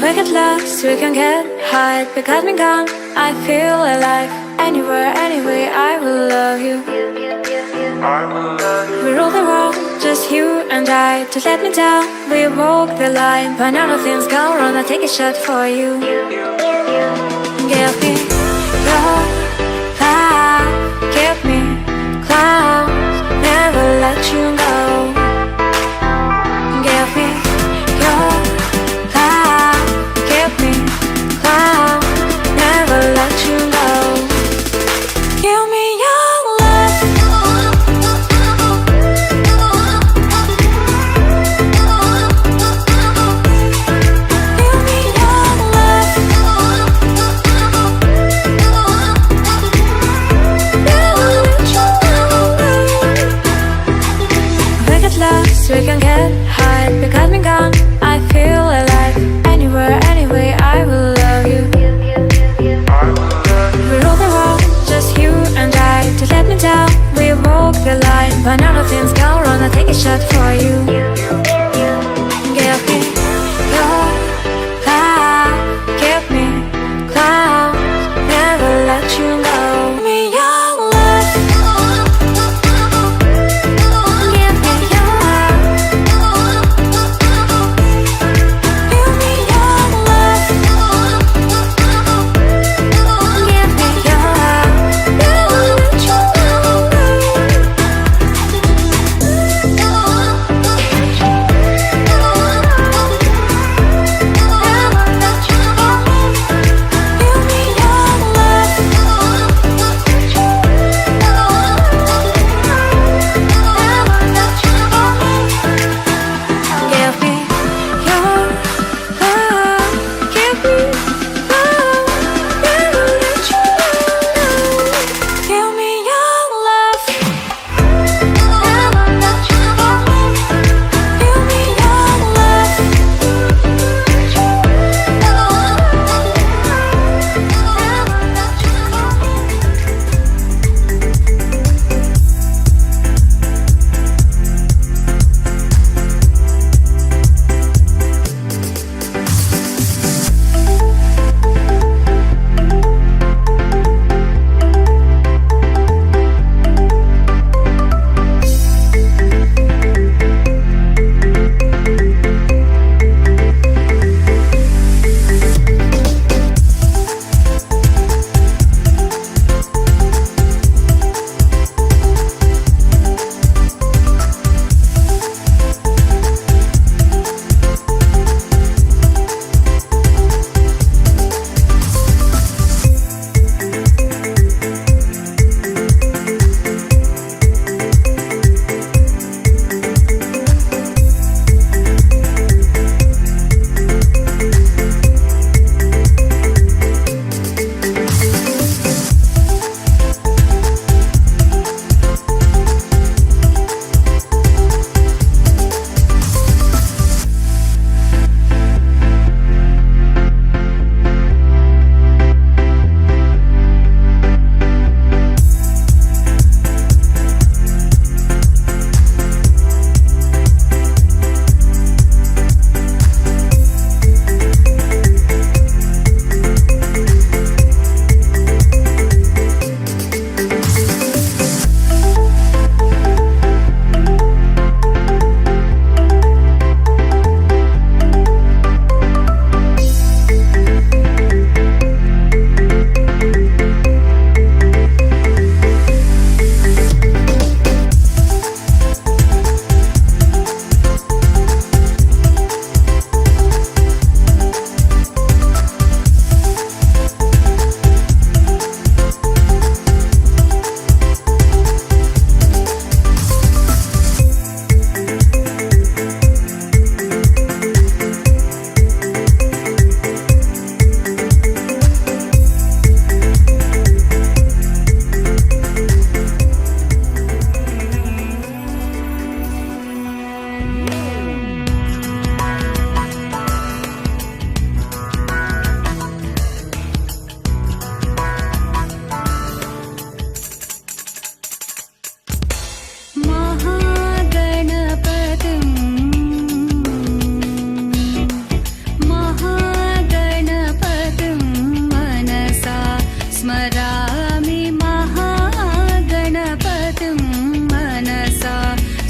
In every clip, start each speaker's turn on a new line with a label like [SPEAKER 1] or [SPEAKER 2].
[SPEAKER 1] We get lost, we can get high. Because me gone, I feel alive. Anywhere, anyway, I will love you. We rule the world, just you and I. Just let me down, we walk the line. But now nothing's gone wrong, I'll take a shot for you. Give me your love, give me clouds, never let you go. Give me your love, give me clouds, never let you go. Give me your love. Give me your love. Never let you go. We get lost, we can get high. Because me gone, I feel alive. Anywhere, anyway, I will love you. We rule the world, just you and I. Just let me down, we walk the line. But now nothing's gone wrong, I'll take a shot for you. Give me your love, give me clouds, never let you go. Give me your love. Give me your love. Give me your love. Give me your love. Never let you go.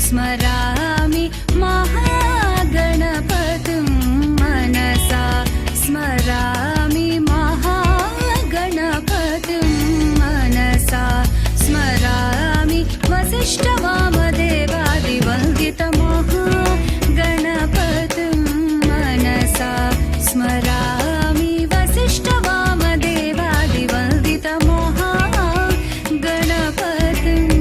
[SPEAKER 1] स्मरामि महागणपतिं मनसा स्मरामि महागणपतिं मनसा स्मरामि वसिष्ठवामदेवादिवन्दितमहागणपतिं मनसा स्मरामि वसिष्ठवामदेवादिवन्दितमहागणपतिम्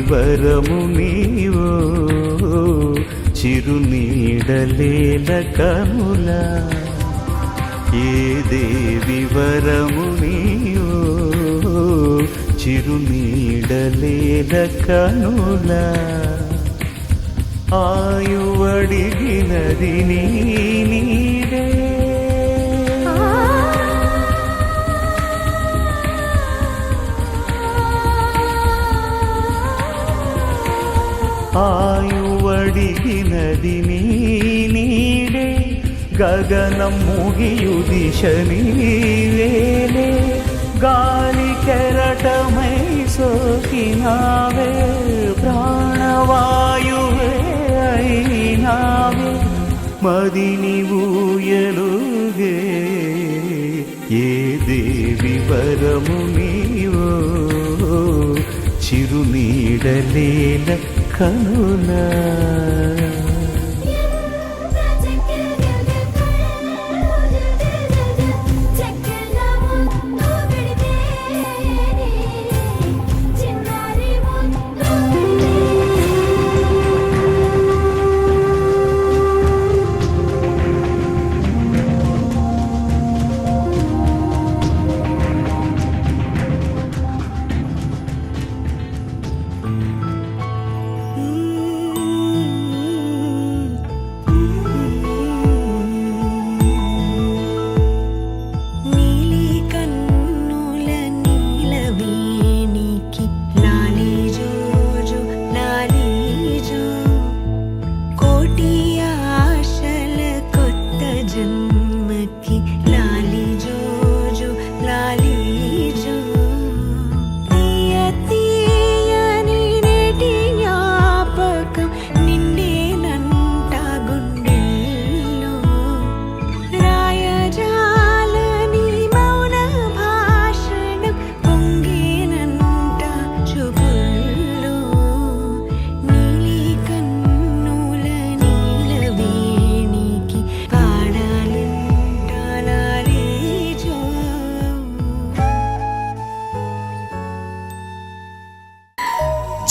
[SPEAKER 2] వరము నీవో చిరునీడలేల కనులా ఏ దేవి వరము నీవో చిరునీడలేల కనులా ఆయువడిగినది నీడే ಆಯುವಡಿಗಿನದಿ ನೀಡೆ ಗಗನಂ ಮುಗಿಯು ದಿಶ ನೀವೇಲೆ ಗಾಳಿ ಕೆರಟಮೈ ಸೋಕಿನಾವೆ ಪ್ರಾಣವಾಯುವೇ ಐನಾವೆ ಮದಿನಿ ಊಯಲುಗೆ ఏ దేవి వరము నీవో చిరునీడలేల కనులా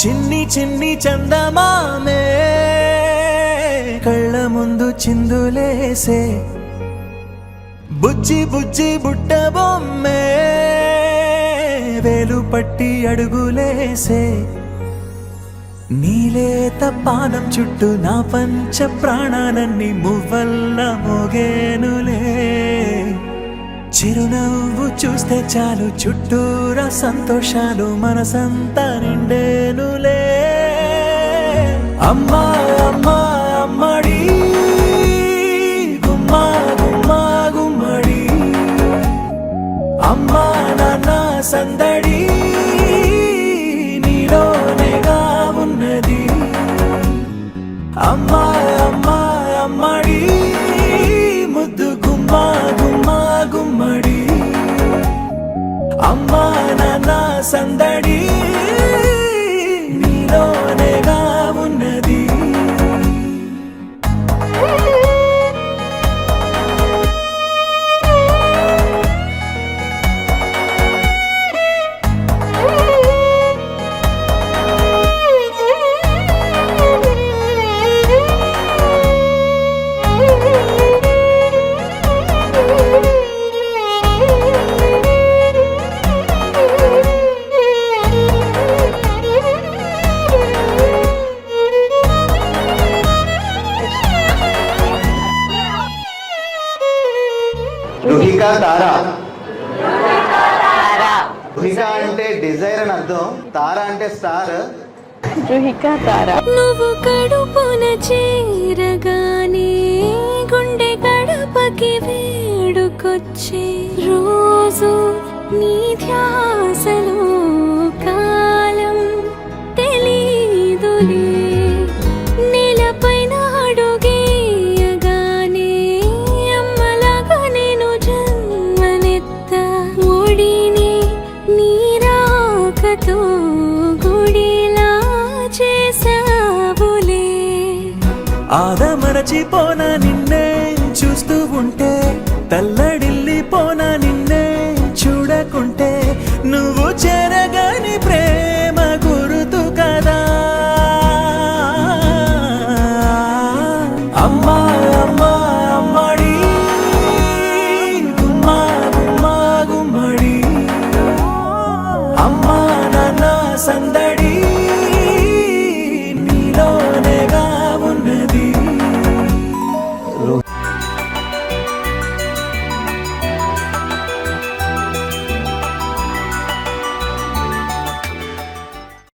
[SPEAKER 2] చిన్ని చిన్ని చందమామే కళ్ళ ముందు చిందులేసే బుజ్జి బుజ్జి బుట్ట బొమ్మే వేలు పట్టి అడుగులేసే నీలేత పానం చుట్టూ నా పంచ ప్రాణాలన్నీ మువ్వల్ల మోగేనులే చిరునవ్వు చూస్తే చాలు చుట్టూరా సంతోషాలు మనసంతా నిండేనులే అమ్మా అమ్మా అమ్మడి గుమ్మా గుమ్మా గుమ్మడి అమ్మా నాన్న సందడి నీలోనేగా ఉన్నది అమ్మా అమ్మా అమ్మడి ముద్దు గుమ్మా గుమ్మా గుమ్మడి అమ్మా నాన్న సందడి నీలోనేగా ఉన్నది
[SPEAKER 3] రుహిక తారా రుహిక అంటే డిజైర్ అని అర్థం తారా అంటే స్టార్
[SPEAKER 4] రుహిక తారా
[SPEAKER 1] నువ్వు కడుపున చేరగానే గుండె గడపకి వేడుకొచ్చే రోజు నీ ధ్యాసలో కాలం తెలీదులే నేలపైన అడుగేయగానే అమ్మలాగా నేను జన్మనెత్త ఒడిని నీరాకతో గుడిలా చేసావులే
[SPEAKER 2] ఆదమరచిపోన నిన్నే చూస్తూ ఉంటే తల్లడి